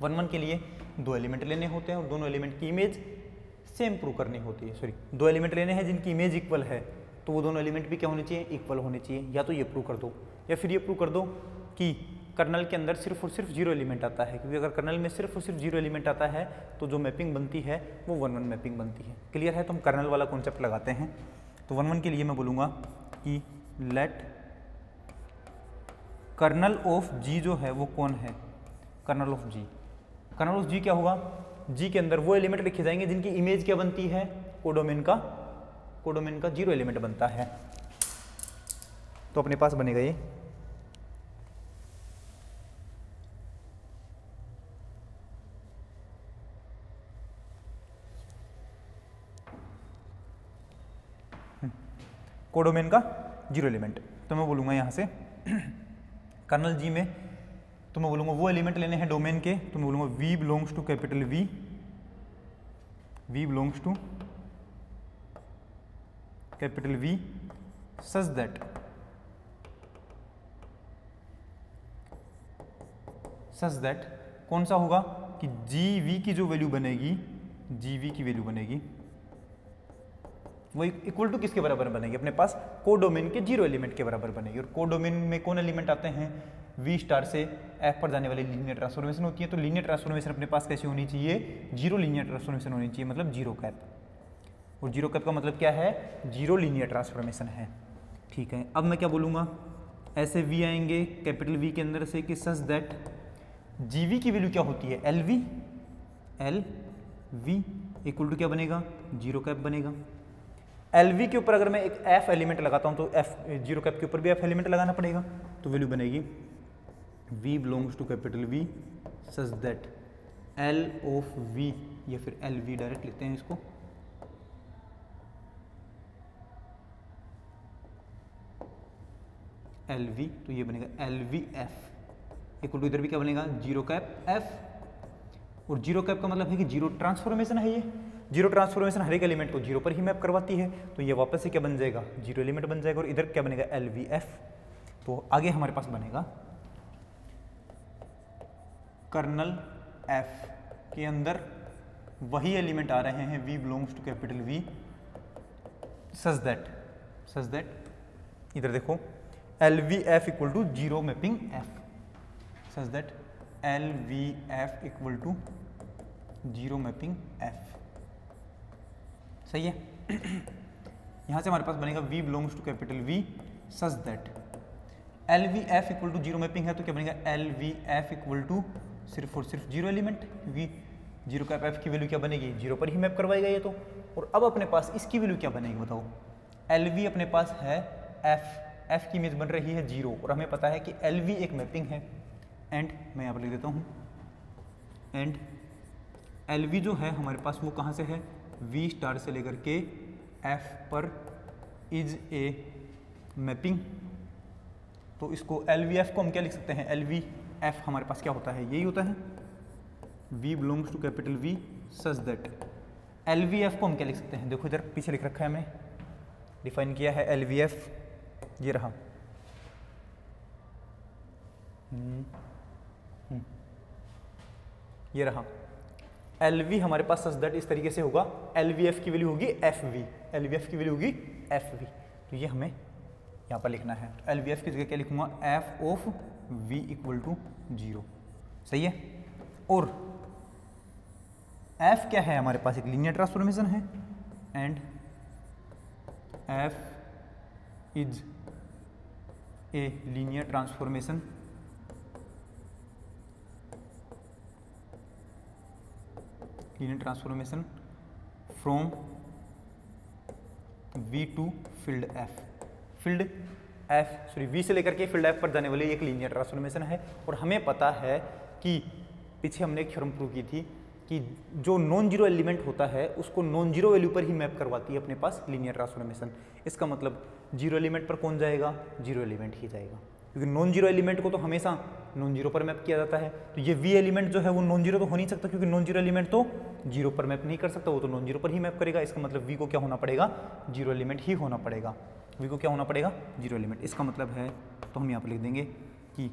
1 1 के लिए 2 एलिमेंट लेने होते हैं और दोनों एलिमेंट की इमेज सेम प्रूव करनी होती है। सॉरी, 2 एलिमेंट लेने हैं जिनकी इमेज इक्वल है, तो वो दोनों एलिमेंट भी क्या होने चाहिए, इक्वल होने चाहिए। या तो ये प्रूव कर दो या फिर ये प्रूव कर दो कि कर्नल के अंदर सिर्फ और सिर्फ 0 एलिमेंट आता है, क्योंकि अगर कर्नल में सिर्फ और सिर्फ 0 एलिमेंट आता है तो जो मैपिंग बनती है वो 1 1 मैपिंग बनती है। क्लियर है। तो हम कर्नल वाला कॉन्सेप्ट लगाते हैं। तो 1 1 के लिए मैं बोलूँगा कि लेट कर्नल ऑफ G जो है वो कौन है, kernel of G। Kernel of G क्या होगा, G के अंदर वो एलिमेंट लिखे जाएंगे जिनकी इमेज क्या बनती है, कोडोमेन का 0 एलिमेंट बनता है। तो अपने पास बनेगा ये कोडोमेन का जीरो एलिमेंट। तो मैं बोलूँगा यहाँ से कर्नल जी में, तो मैं बोलूँगा वो एलिमेंट लेने हैं डोमेन के, तो मैं बोलूँगा V belongs to capital V, V belongs to capital V such that कौन सा होगा कि जी वी की जो वैल्यू बनेगी, जी वी की वैल्यू बनेगी वो इक्वल टू किसके बराबर बनेगी, अपने पास कोडोमेन के जीरो एलिमेंट के बराबर बनेगी। और कोडोमेन में कौन एलिमेंट आते हैं, वी स्टार से एफ पर जाने वाली लीनियर ट्रांसफॉर्मेशन होती है। तो लीनियर ट्रांसफॉर्मेशन अपने पास कैसी होनी चाहिए, जीरो लीनियर ट्रांसफॉर्मेशन होनी चाहिए, मतलब जीरो कैप। और जीरो कैप का मतलब क्या है, जीरो लीनियर ट्रांसफॉर्मेशन है। ठीक है, अब मैं क्या बोलूँगा, ऐसे वी आएंगे कैपिटल वी के अंदर से कि सच दैट जी वी की वैल्यू क्या होती है, L V, L V equal to क्या बनेगा, जीरो कैप बनेगा। एल वी के ऊपर अगर मैं एक एफ एलिमेंट लगाता हूँ तो एफ जीरो कैप के ऊपर भी एफ एलिमेंट लगाना पड़ेगा, तो वैल्यू बनेगी V belongs to capital V such that L of V, या फिर एल वी डायरेक्ट लिखते हैं इसको, एल वी, तो ये बनेगा L V F equal to इधर भी क्या बनेगा, जीरो कैप एफ। और जीरो कैप का मतलब है कि जीरो ट्रांसफॉर्मेशन है, ये जीरो ट्रांसफॉर्मेशन हर एक एलिमेंट को जीरो पर ही मैप करवाती है, तो ये वापस से क्या बन जाएगा, जीरो एलिमेंट बन जाएगा। और इधर क्या बनेगा, एल वी एफ। तो आगे हमारे पास बनेगा कर्नल एफ के अंदर वही एलिमेंट आ रहे हैं, V belongs to capital V such that इधर देखो L V F equal to zero mapping F, such that L V F equal to zero mapping F. सही है। यहाँ से हमारे पास बनेगा V belongs to capital V such that L V F equal to zero mapping है, तो क्या बनेगा, L V F equal to सिर्फ और सिर्फ zero element, V zero cap F की वैल्यू क्या बनेगी, जीरो पर ही मैप करवाएगा ये तो। और अब अपने पास इसकी वैल्यू क्या बनेगी बताओ, एल वी अपने पास है एफ की इमेज बन रही है जीरो, और हमें पता है कि एल वी एक मैपिंग है। एंड मैं यहाँ पर लिख देता हूँ, एंड एल वी जो है हमारे पास वो कहाँ से है, वी स्टार से लेकर के एफ पर इज ए मैपिंग। तो इसको एल वी एफ को हम क्या लिख सकते हैं, एल वी एफ हमारे पास क्या होता है, यही होता है V belongs to capital V such that L V F को हम क्या लिख सकते हैं, देखो इधर पीछे लिख रखा है हमने, डिफाइन किया है एल वी एफ, ये रहा ये रहा एल वी हमारे पास सच दैट इस तरीके से होगा, एल वी एफ की वैल्यू होगी F V, L V F की वैल्यू होगी एफ वी। तो ये हमें यहाँ पर लिखना है, तो एल वी एफ की जगह क्या लिखूंगा, F of V equal to zero. सही है। और एफ क्या है हमारे पास, एक लीनियर ट्रांसफॉर्मेशन है, and F is a linear transformation from V to field F, V से लेकर के फील्ड एफ पर जाने वाली एक लीनियर ट्रांसफॉर्मेशन है। और हमें पता है कि पीछे हमने एक थ्योरम प्रूव की थी कि जो नॉन जीरो एलिमेंट होता है उसको नॉन जीरो वैल्यू पर ही मैप करवाती है अपने पास लीनियर ट्रांसफॉर्मेशन। इसका मतलब जीरो एलिमेंट पर कौन जाएगा, जीरो एलिमेंट ही जाएगा, क्योंकि नॉन जीरो एलिमेंट को तो हमेशा नॉन जीरो पर मैप किया जाता है। तो ये वी एलिमेंट जो है वो नॉन जीरो तो हो नहीं सकता, क्योंकि नॉन जीरो एलिमेंट तो जीरो पर मैप नहीं कर सकता, वो तो नॉन जीरो पर ही मैप करेगा। इसका मतलब वी को क्या होना पड़ेगा, जीरो एलिमेंट ही होना पड़ेगा, वी को क्या होना पड़ेगा, जीरो एलिमेंट। इसका मतलब है, तो हम यहाँ पर लिख देंगे कि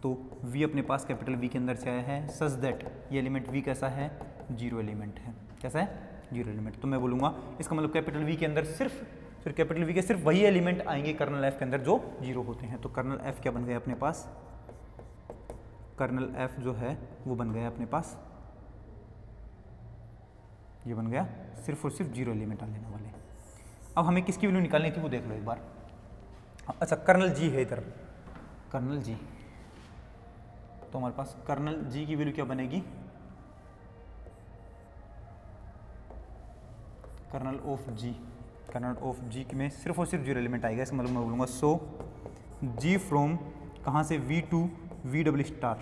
तो v अपने पास कैपिटल V के अंदर से आया है सच दैट ये एलिमेंट v कैसा है, जीरो एलिमेंट है। कैसा है, जीरो एलिमेंट। तो मैं बोलूँगा इसका मतलब कैपिटल V के अंदर सिर्फ कैपिटल V के सिर्फ वही एलिमेंट आएंगे कर्नल f के अंदर जो जीरो होते हैं। तो कर्नल f क्या बन गया अपने पास, कर्नल f जो है वो बन गया अपने पास, ये बन गया सिर्फ और सिर्फ जीरो एलिमेंट आने वाले। अब हमें किसकी वैल्यू निकालनी थी वो देख लो एक बार। अच्छा, कर्नल g है इधर, कर्नल g, तो हमारे पास कर्नल g की वैल्यू क्या बनेगी, कर्नल ऑफ g में सिर्फ और सिर्फ जीरो एलिमेंट आएगा। इसका मतलब मैं बोलूँगा सो g फ्रॉम कहाँ से, v to v double star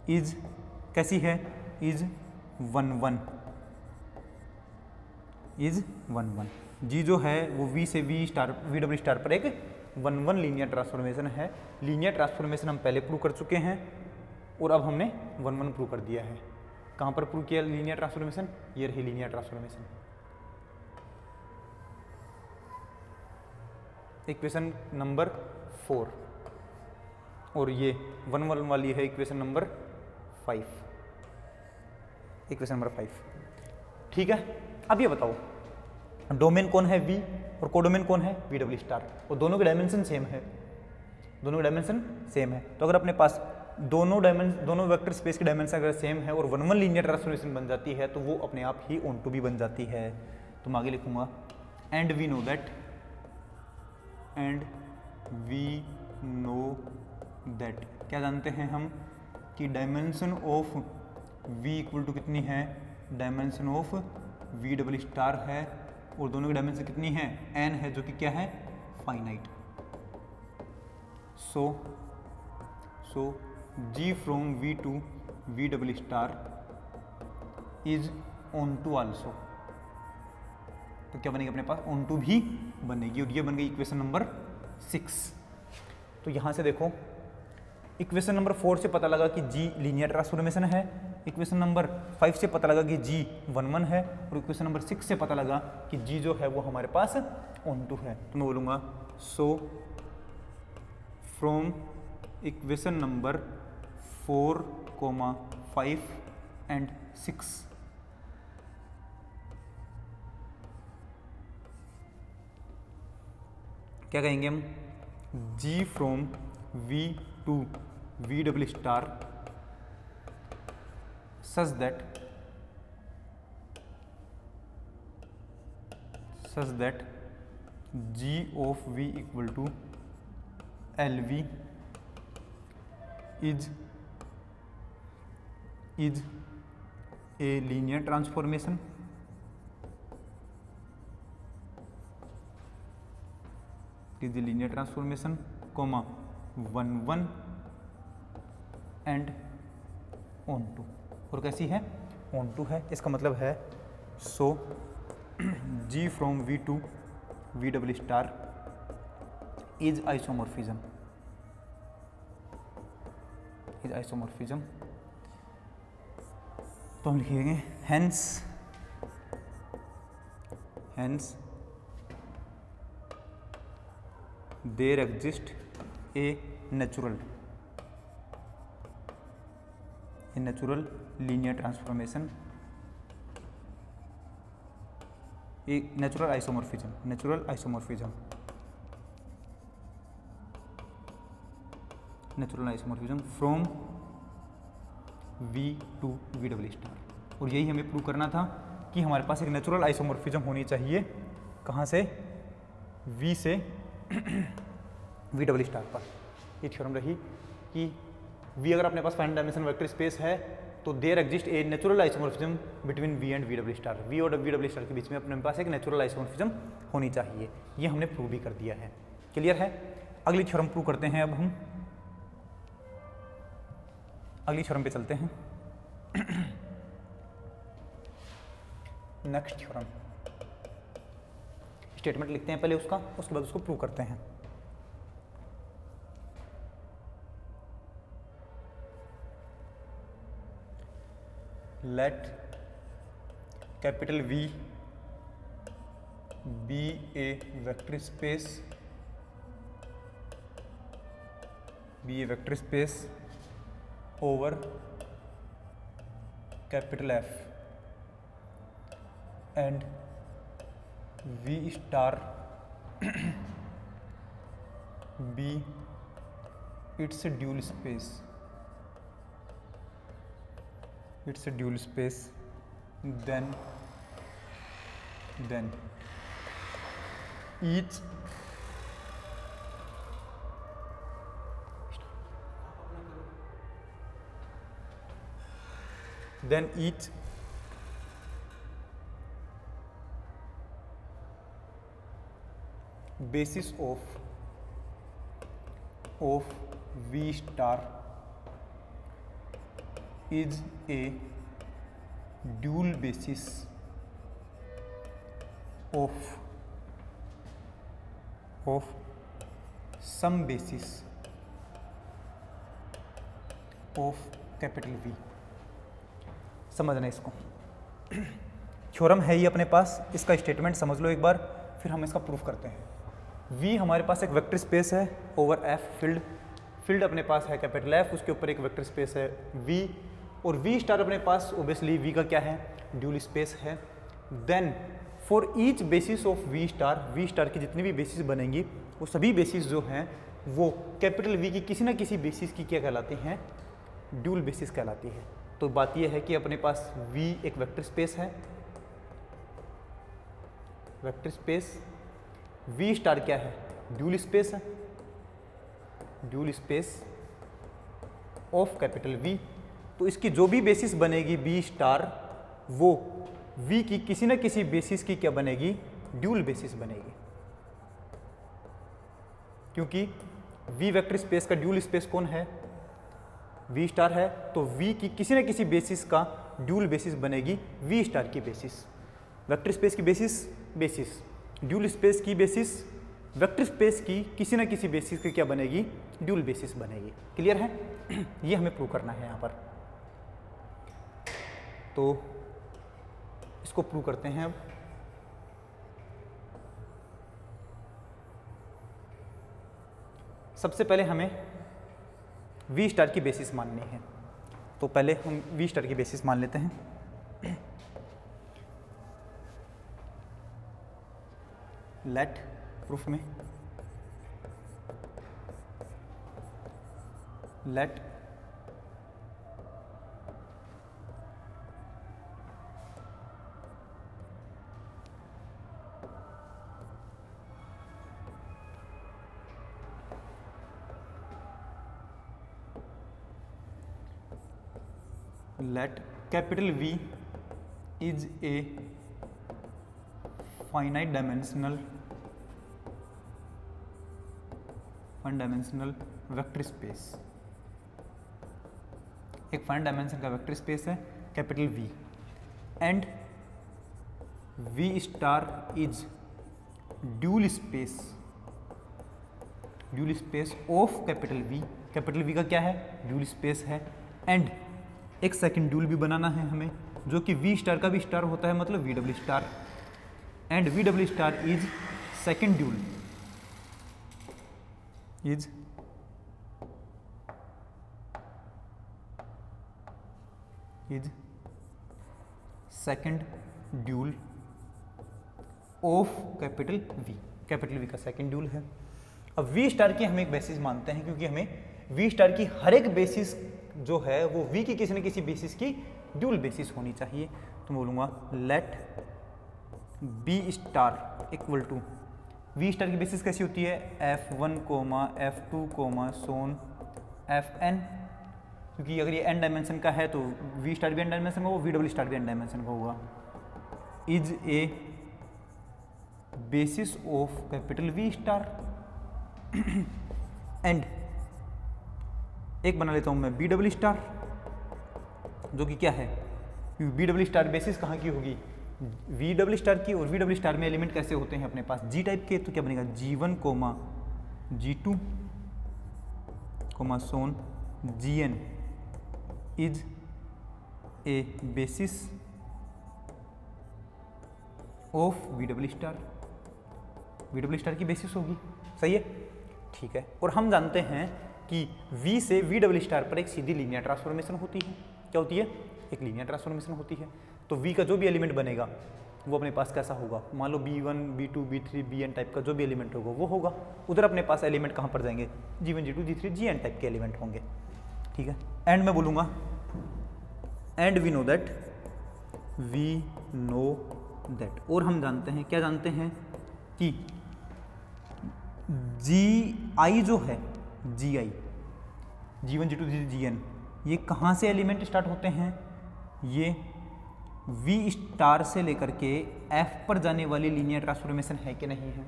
is कैसी है, इज 1 1, इज 1 1। जी जो है वो वी से V star V double star पर एक 1-1 लीनियर ट्रांसफॉर्मेशन है। लीनियर ट्रांसफॉर्मेशन हम पहले प्रूव कर चुके हैं और अब हमने 1-1 प्रूव कर दिया है। कहाँ पर प्रूव किया लीनियर ट्रांसफॉर्मेशन? ये रही लीनियर ट्रांसफॉर्मेशन। इक्वेशन नंबर 4 और ये 1-1 वाली है इक्वेशन नंबर 5। इक्वेशन नंबर 5 ठीक है। अब ये बताओ डोमेन कौन है V और कोडोमेन कौन है V डबल स्टार, और दोनों के डायमेंशन सेम है। दोनों के डायमेंशन सेम है, तो अगर अपने पास दोनों वेक्टर स्पेस की डायमेंशन अगर सेम है और 1-1 लीनियर ट्रांसफॉर्मेशन बन जाती है तो वो अपने आप ही ऑन टू भी बन जाती है। तो मैं आगे लिखूंगा एंड वी नो दैट क्या जानते हैं हम कि dimension of V equal to कितनी है? Dimension of V double star है और दोनों की डायमेंशन कितनी है? n है, जो कि क्या है? Finite. So G from V to V double star is onto also. तो क्या बनेगी अपने पास? ऑन टू भी बनेगी, और ये बन गई इक्वेशन नंबर 6। तो यहां से देखो इक्वेशन नंबर 4 से पता लगा कि G लीनियर ट्रांसफॉर्मेशन है, इक्वेशन नंबर 5 से पता लगा कि G 1-1 है, और इक्वेशन नंबर 6 से पता लगा कि G जो है वो हमारे पास ऑन टू है। तो मैं बोलूँगा so from equation number 4, 5 and 6 क्या कहेंगे हम? G from V to V double star such that G of V equal to LV is a linear transformation comma 1-1 and on to, और कैसी है? ऑन टू है। इसका मतलब है so G from V to V double star is isomorphism. तो हम लिखेंगे hence there exist a natural linear transformation, एक natural isomorphism from V to V double star. और यही हमें प्रूव करना था कि हमारे पास एक नेचुरल आइसोमॉर्फिज्म होनी चाहिए। कहाँ से? V से V डबल स्टार पर। ये थ्योरम रही कि V अगर अपने पास फाइनाइट डायमेंशन वेक्टर स्पेस है तो there exist a natural isomorphism between V and V double star. V और V डबल स्टार के बीच में अपने पास एक नेचुरल आइसोमॉर्फिज्म होनी चाहिए। ये हमने प्रूव भी कर दिया है। क्लियर है? अगली थ्योरम प्रूव करते हैं। अब हम अगली थ्योरम पे चलते हैं। नेक्स्ट थ्योरम स्टेटमेंट लिखते हैं पहले उसका, उसके बाद उसको प्रूव करते हैं। Let capital V be a vector space over capital F and V star be its dual space, then each basis of V star is a dual basis of of some basis of capital V. समझना इसको, थ्योरम है ही अपने पास, इसका स्टेटमेंट समझ लो एक बार, फिर हम इसका प्रूफ करते हैं। V हमारे पास एक वेक्टर स्पेस है ओवर F फील्ड अपने पास है कैपिटल F, उसके ऊपर एक वेक्टर स्पेस है V, और V स्टार अपने पास ओबियसली V का क्या है, ड्यूल स्पेस है। Then for each basis of V star की जितनी भी बेसिस बनेंगी वो सभी बेसिस जो हैं वो कैपिटल V की किसी ना किसी बेसिस की क्या कहलाती हैं, ड्यूल बेसिस कहलाती है। तो बात यह है कि अपने पास V एक वेक्टर स्पेस है, वेक्टर स्पेस V स्टार क्या है, ड्यूल स्पेस है, dual space of capital V। तो इसकी जो भी बेसिस बनेगी V स्टार वो V की किसी न किसी बेसिस की क्या बनेगी, ड्यूल बेसिस बनेगी, क्योंकि V वेक्टर स्पेस का ड्यूल स्पेस कौन है, V स्टार है, तो V की किसी न किसी बेसिस का ड्यूल बेसिस बनेगी V स्टार की बेसिस। वेक्टर स्पेस की बेसिस ड्यूल स्पेस की बेसिस, वेक्टर स्पेस की किसी न किसी बेसिस की क्या बनेगी, ड्यूल बेसिस बनेगी। क्लियर है? ये हमें प्रूव करना है यहाँ पर, तो इसको प्रूव करते हैं अब। सबसे पहले हमें V स्टार की बेसिस माननी है, तो पहले हम V स्टार की बेसिस मान लेते हैं। लेट प्रूफ में late capital V is a finite dimensional vector space, एक फाइनाइट डायमेंशन का वेक्टर स्पेस है capital V, and V star is dual space of capital V। Capital V का क्या है, ड्यूल स्पेस है, एंड एक सेकंड ड्यूल भी बनाना है हमें, जो कि V स्टार का भी स्टार होता है, मतलब VW star, and VW star is second dual is second dual of capital V। Capital V का सेकंड ड्यूल है। अब V स्टार की हम एक बेसिस मानते हैं, क्योंकि हमें V स्टार की हर एक बेसिस जो है वो V की किसी न किसी बेसिस की ड्यूल बेसिस होनी चाहिए। तो मैं बोलूँगा let B star equal to, V star की बेसिस कैसी होती है, F1, F2, सोन Fn, क्योंकि अगर ये n डायमेंशन का है तो V स्टार भी n डायमेंशन का होगा, VW स्टार भी n डायमेंशन का होगा, is a basis of capital V star, and एक बना लेता हूँ मैं BW स्टार, जो कि क्या है, क्योंकि BW स्टार बेसिस कहाँ की होगी, VW स्टार की, और VW स्टार में एलिमेंट कैसे होते हैं अपने पास, G टाइप के, तो क्या बनेगा G1, G2, so on Gn is a basis of VW star की बेसिस होगी। सही है, ठीक है। और हम जानते हैं कि V से VW स्टार पर एक सीधी लीनियर ट्रांसफॉर्मेशन होती है। क्या होती है, एक लीनियर ट्रांसफॉर्मेशन होती है। तो V का जो भी एलिमेंट बनेगा वो अपने पास कैसा होगा, मान लो B1, B2, B3, Bn type का जो भी एलिमेंट होगा वो होगा। उधर अपने पास एलिमेंट कहाँ पर जाएंगे, G1, G2, G3, Gn type के एलिमेंट होंगे। ठीक है, एंड मैं बोलूँगा एंड वी नो दैट, और हम जानते हैं, क्या जानते हैं कि Gi जो है, Gi, G1, G2, Gn, ये कहाँ से एलिमेंट स्टार्ट होते हैं, ये V स्टार से लेकर के F पर जाने वाली लीनियर ट्रांसफॉर्मेशन है कि नहीं है।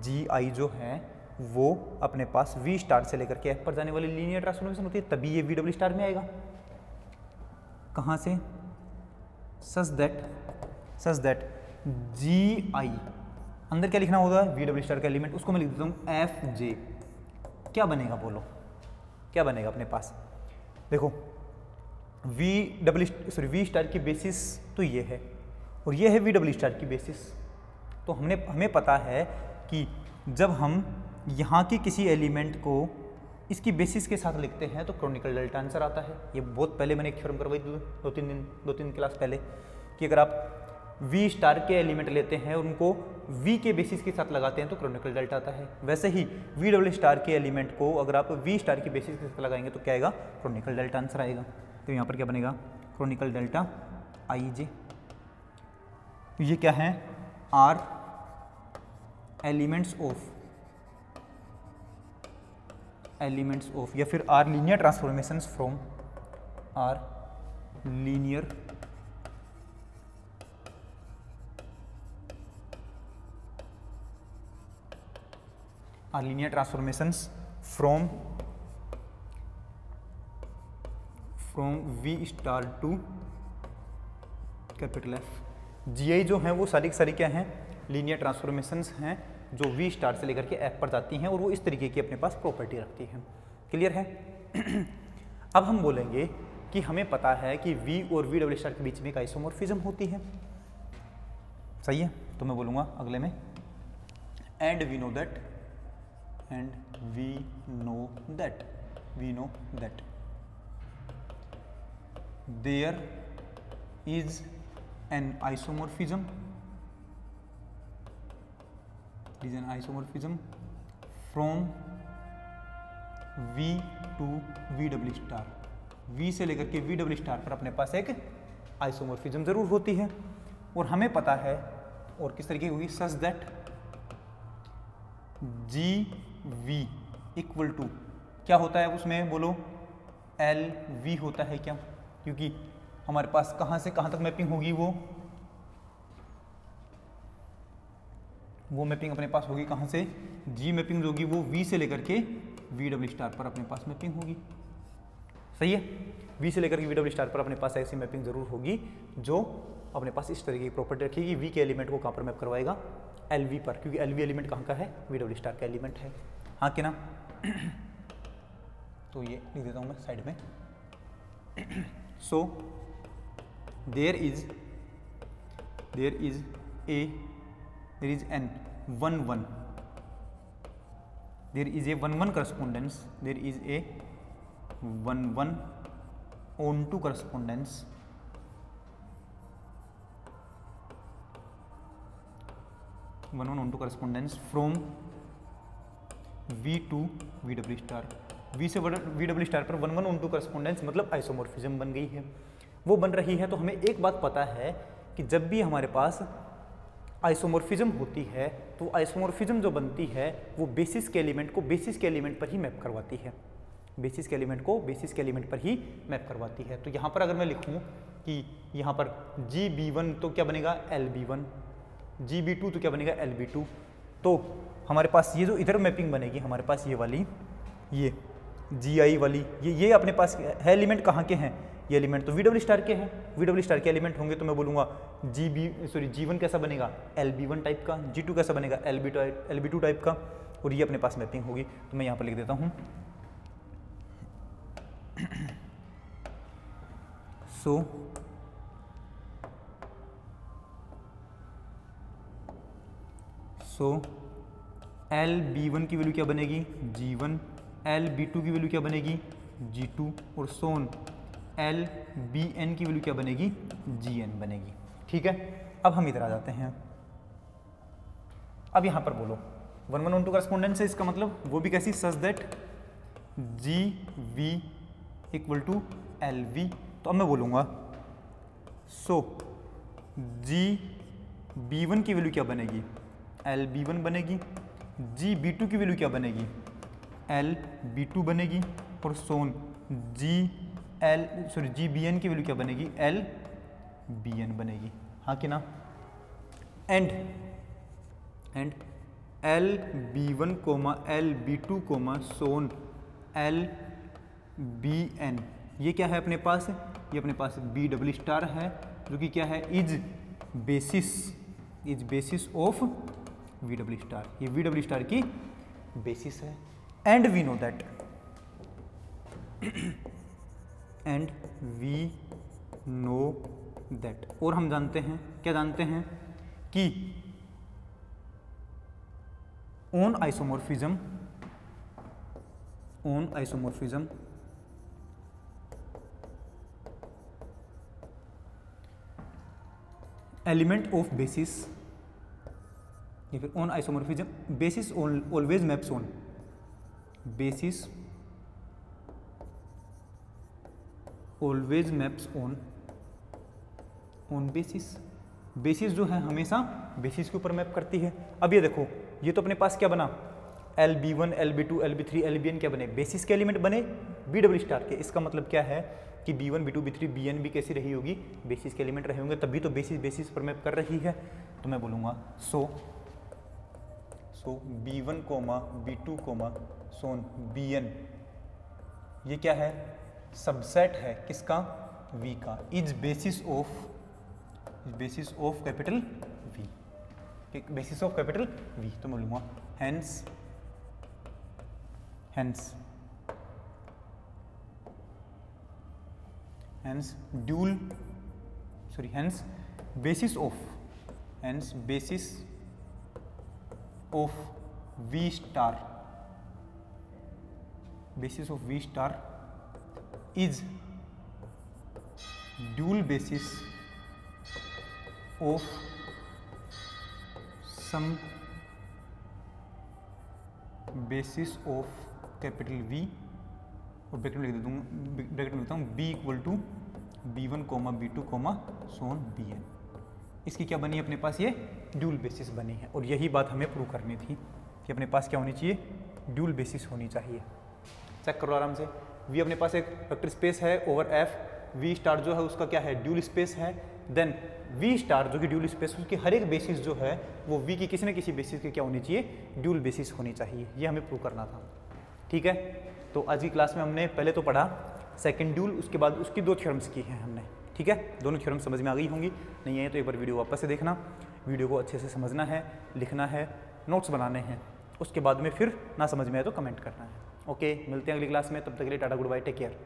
Gi जो है वो अपने पास V स्टार से लेकर के F पर जाने वाली लीनियर ट्रांसफॉर्मेशन होती है, तभी ये VW स्टार में आएगा। कहाँ से, सच दैट Gi अंदर क्या लिखना होगा, वी डबल स्टार का एलिमेंट, उसको मैं लिख देता हूँ एफ जे। क्या बनेगा बोलो, क्या बनेगा अपने पास, देखो वी स्टार की बेसिस तो ये है और ये है वी डबल स्टार की बेसिस। तो हमें पता है कि जब हम यहाँ के किसी एलिमेंट को इसकी बेसिस के साथ लिखते हैं तो क्रोनिकल डेल्टा आंसर आता है। ये बहुत पहले मैंने एक थ्योरम करवाई दो तीन क्लास पहले कि अगर आप वी स्टार के एलिमेंट लेते हैं और उनको वी के बेसिस के साथ लगाते हैं तो क्रोनिकल डेल्टा आता है। वैसे ही वी डबल स्टार के एलिमेंट को अगर आप वी स्टार की बेसिस के साथ लगाएंगे तो क्या आएगा, क्रोनिकल डेल्टा आंसर आएगा। तो यहाँ पर क्या बनेगा, क्रोनिकल डेल्टा आई जे। ये क्या है, आर एलिमेंट्स ऑफ या फिर are linear transformations from are linear transformations from V star to capital F. GI जो हैं वो सारी की सारी क्या हैं, लीनियर ट्रांसफॉर्मेशंस हैं जो वी स्टार से लेकर के एफ पर जाती हैं और वो इस तरीके की अपने पास प्रॉपर्टी रखती हैं। क्लियर है? अब हम बोलेंगे कि हमें पता है कि वी और वी डबल स्टार के बीच में एक आइसोमॉर्फिज्म होती है। सही है? तो मैं बोलूँगा अगले में and we know that there is an isomorphism from V to V double star. V से लेकर के V डबल स्टार पर अपने पास एक आइसोमॉर्फिज्म जरूर होती है और हमें पता है, और किस तरीके की होगी, such that GV equal to क्या होता है उसमें बोलो, LV होता है क्या, क्योंकि हमारे पास कहाँ से कहाँ तक मैपिंग होगी, वो मैपिंग अपने पास होगी कहाँ से, जी मैपिंग जो होगी वो वी से लेकर के वी डबल स्टार पर अपने पास मैपिंग होगी। सही है? वी से लेकर के वी डबल स्टार पर अपने पास ऐसी मैपिंग जरूर होगी जो अपने पास इस तरीके की प्रॉपर्टी रखेगी, वी के एलिमेंट को कहाँ पर मैप करवाएगा, एल वी पर, क्योंकि एल वी एलिमेंट कहाँ का है, वी डबल स्टार का एलिमेंट है। हाँ कि ना? तो ये लिख देता हूँ मैं साइड में। सो there is an 1-1 correspondence, there is a 1-1 on-to correspondence from V to V double star. V से V डबल स्टार पर 1-1 on-to correspondence मतलब आइसोमॉर्फिज्म बन गई है। वो बन रही है तो हमें एक बात पता है कि जब भी हमारे पास आइसोमॉर्फिज्म होती है तो आइसोमॉर्फिज्म जो बनती है वो बेसिस के एलिमेंट को बेसिस के एलिमेंट पर ही मैप करवाती है, बेसिस के एलिमेंट को बेसिस के एलिमेंट पर ही मैप करवाती है। तो यहाँ पर अगर मैं लिखूँ कि यहाँ पर GB1 तो क्या बनेगा, LB1, GB2 तो क्या बनेगा, LB2। तो हमारे पास ये जो इधर मैपिंग बनेगी हमारे पास ये वाली, ये GI वाली, ये अपने पास है एलिमेंट कहाँ के हैं, ये एलिमेंट तो वी डबल स्टार के हैं, वी डबल स्टार के एलिमेंट होंगे तो मैं बोलूँगा G1 कैसा बनेगा, LB1 टाइप का, G2 कैसा बनेगा, LB2 टाइप का, और ये अपने पास मैपिंग होगी। तो मैं यहाँ पर लिख देता हूँ सो LB1 की वैल्यू क्या बनेगी, G1, LB2 की वैल्यू क्या बनेगी, G2, और सोन LBN की वैल्यू क्या बनेगी, GN बनेगी। ठीक है? अब हम इधर आ जाते हैं। अब यहाँ पर बोलो 1-1 on-to correspondence है, इसका मतलब वो भी कैसी, such that GV equal to LV। तो अब मैं बोलूँगा सो GB1 की वैल्यू क्या बनेगी, LB1 बनेगी, GB2 की वैल्यू क्या बनेगी, LB2 बनेगी, और सोन GBN की वैल्यू क्या बनेगी, LBN बनेगी। हाँ कि ना? And LB1, LB2, Son LBN, ये क्या है अपने पास, ये अपने पास B डबल स्टार है जो कि क्या है, is basis of V double star, ये वी डबल स्टार की बेसिस है। And we know that, and we know that, और हम जानते हैं, क्या जानते हैं कि an isomorphism element of basis, या फिर an isomorphism basis always maps on, basis always maps on basis, basis जो है हमेशा बेसिस के ऊपर मैप करती है। अब ये देखो, ये तो अपने पास क्या बना, LB1 LB2 LB3 LBN क्या बने, बेसिस के एलिमेंट बने बी डबल स्टार के। इसका मतलब क्या है कि B1 B2 B3 BN भी कैसी रही होगी, बेसिस के एलिमेंट रहे होंगे, तभी तो बेसिस पर मैप कर रही है। तो मैं बोलूँगा सो B1, B2, सोन BN, ये क्या है, सबसेट है किसका, V का, is basis of capital V, basis of capital V। तो मैं बोलूँगा hence basis of V star is dual basis of some basis of capital V, और ब्रैकेट में लिख देता हूँ, ब्रैकेट में लिखता हूँ B equal to B1, B2, so on BN। इसकी क्या बनी है अपने पास, ये ड्यूल बेसिस बनी है। और यही बात हमें प्रूव करनी थी कि अपने पास क्या होनी चाहिए, ड्यूल बेसिस होनी चाहिए। चेक करो आराम से, V अपने पास एक वेक्टर स्पेस है ओवर F, V स्टार जो है उसका क्या है, ड्यूल स्पेस है। देन V स्टार जो कि ड्यूल स्पेस, उसकी हर एक बेसिस जो है वो V की किसी न किसी बेसिस की क्या होनी चाहिए, ड्यूल बेसिस होनी चाहिए। ये हमें प्रूव करना था, ठीक है। तो आज की क्लास में हमने पहले तो पढ़ा सेकंड ड्यूल, उसके बाद उसकी 2 थ्योरम्स की हैं हमने, ठीक है। दोनों थ्योरम समझ में आ गई होंगी, नहीं है तो एक बार वीडियो वापस से देखना, वीडियो को अच्छे से समझना है, लिखना है, नोट्स बनाने हैं, उसके बाद में फिर ना समझ में आए तो कमेंट करना है। ओके, मिलते हैं अगली क्लास में, तब तक के लिए tata goodbye, take care.